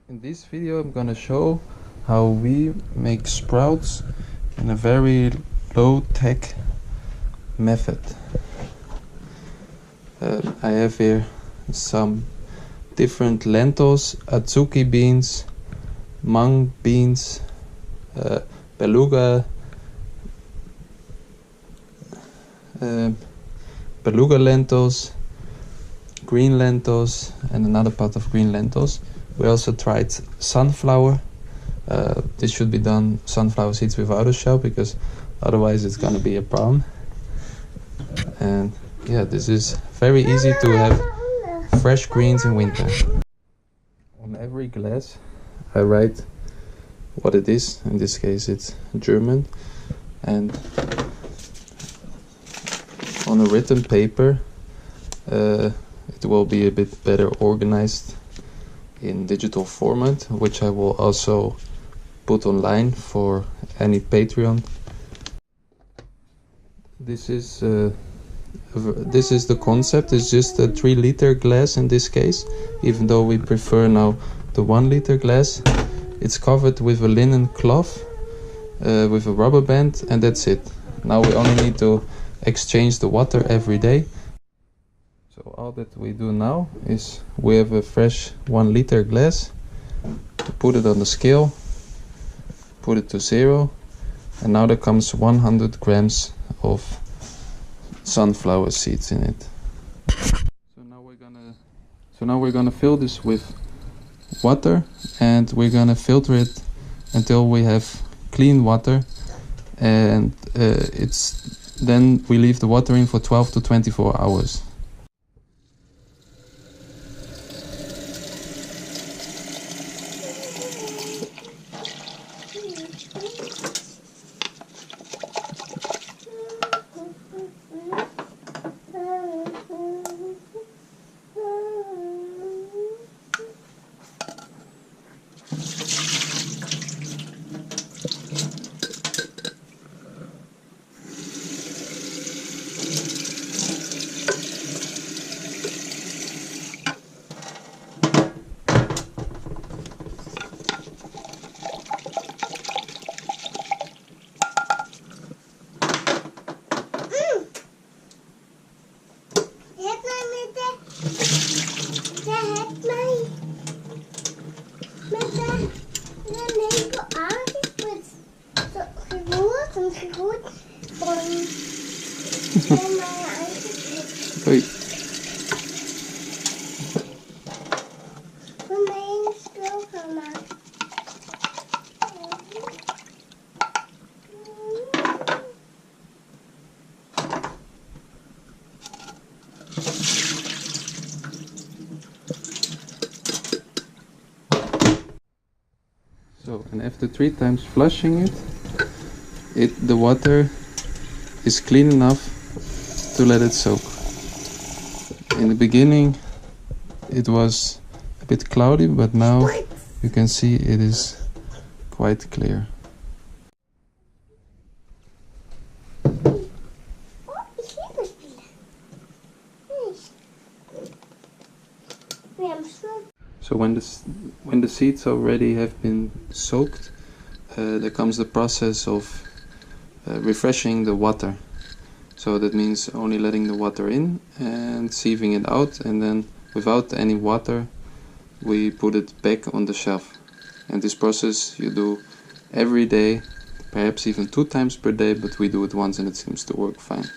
In this video I'm gonna show how we make sprouts in a very low-tech method. I have here some different lentils, azuki beans, mung beans, beluga lentils, green lentils, and another part of green lentils. We also tried sunflower. This should be done sunflower seeds without a shell, because otherwise it's gonna be a problem. And yeah, this is very easy to have fresh greens in winter. On every glass I write what it is. In this case it's German, and on a written paper it will be a bit better organized in digital format, which I will also put online for any Patreon. This is the concept. It's just a 3-liter glass in this case, even though we prefer now the 1-liter glass. It's covered with a linen cloth with a rubber band, and that's it. Now we only need to exchange the water every day. So all that we do now is we have a fresh 1-liter glass, put it on the scale, put it to 0, and now there comes 100 grams of sunflower seeds in it. So now we're gonna fill this with water, and we're gonna filter it until we have clean water, and then we leave the water in for 12 to 24 hours. Hoi. So, and after 3 times flushing it, the water is clean enough to let it soak. In the beginning it was a bit cloudy, but now you can see it is quite clear. So when the seeds already have been soaked, there comes the process of refreshing the water. So that means only letting the water in and sieving it out, and then without any water we put it back on the shelf. And this process you do every day, perhaps even 2 times per day, but we do it once and it seems to work fine.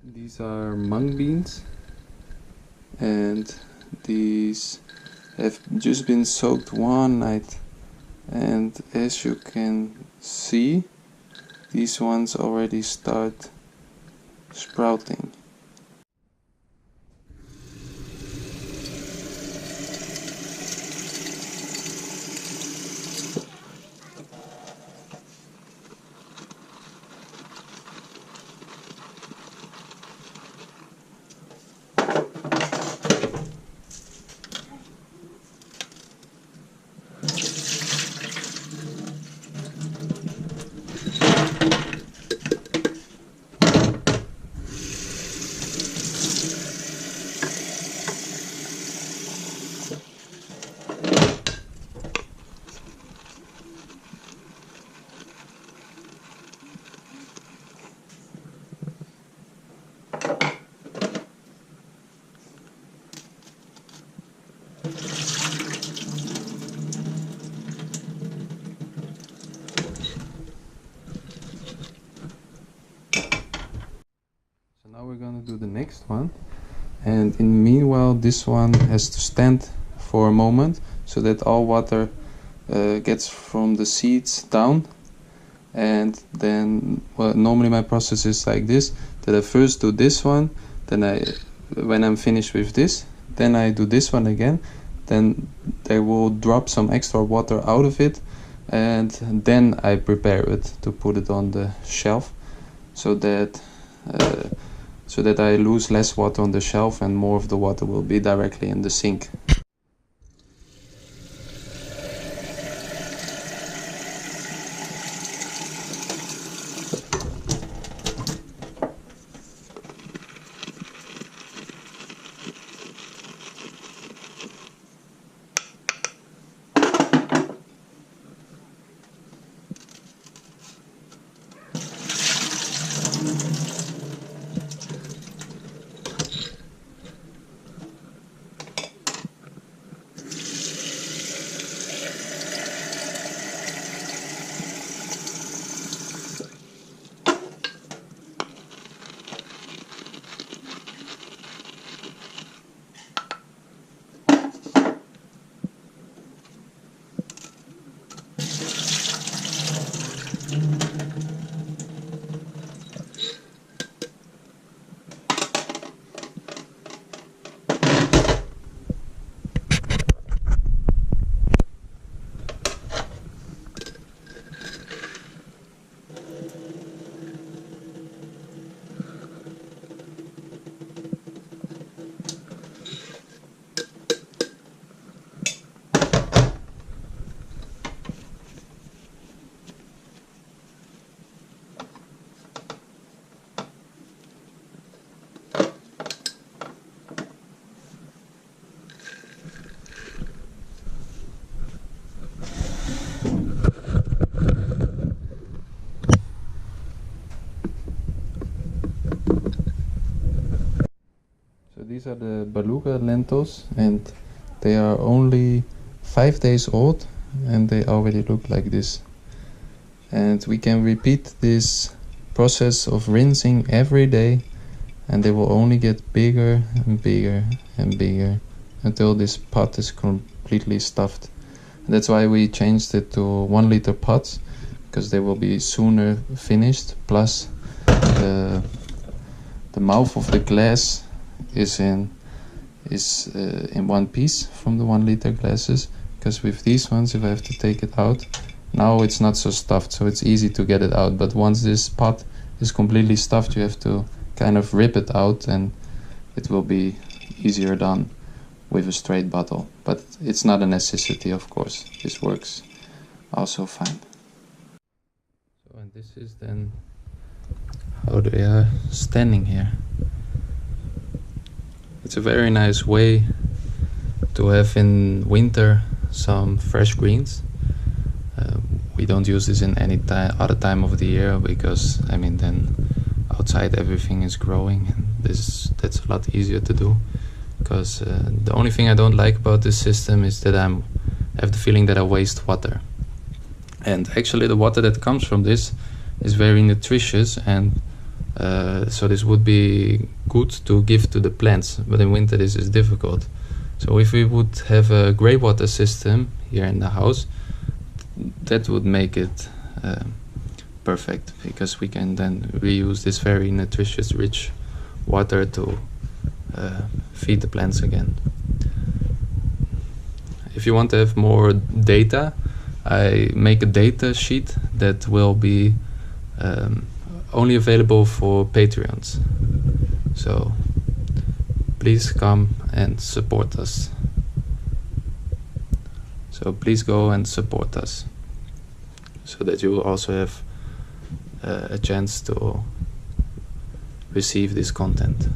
These are mung beans, and these have just been soaked one night, and as you can see, these ones already start sprouting. gonna do the next one, and in the meanwhile this one has to stand for a moment so that all water gets from the seeds down. And then, well, normally my process is like this, that I first do this one, then when I'm finished with this, then I do this one again, then there will drop some extra water out of it, and then I prepare it to put it on the shelf, so that I lose less water on the shelf and more of the water will be directly in the sink. These are the beluga lentils, and they are only 5 days old and they already look like this. And we can repeat this process of rinsing every day, and they will only get bigger and bigger and bigger until this pot is completely stuffed. And that's why we changed it to 1 liter pots, because they will be sooner finished. Plus the mouth of the glass is in one piece from the 1 liter glasses, because with these ones, if I have to take it out, now it's not so stuffed, so it's easy to get it out. But once this pot is completely stuffed, you have to kind of rip it out, and it will be easier done with a straight bottle. But it's not a necessity, of course. This works also fine. So, and this is then how they are standing here. It's a very nice way to have in winter some fresh greens. We don't use this in any other time of the year, because I mean, then outside everything is growing, and that's a lot easier to do. Because the only thing I don't like about this system is that I have the feeling that I waste water. And actually the water that comes from this is very nutritious, and so this would be good to give to the plants, but in winter this is difficult. So if we would have a grey water system here in the house, that would make it perfect, because we can then reuse this very nutritious, rich water to feed the plants again. If you want to have more data, I make a data sheet that will be only available for Patreons. So please come and support us. So please go and support us, so that you will also have a chance to receive this content.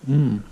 Mm.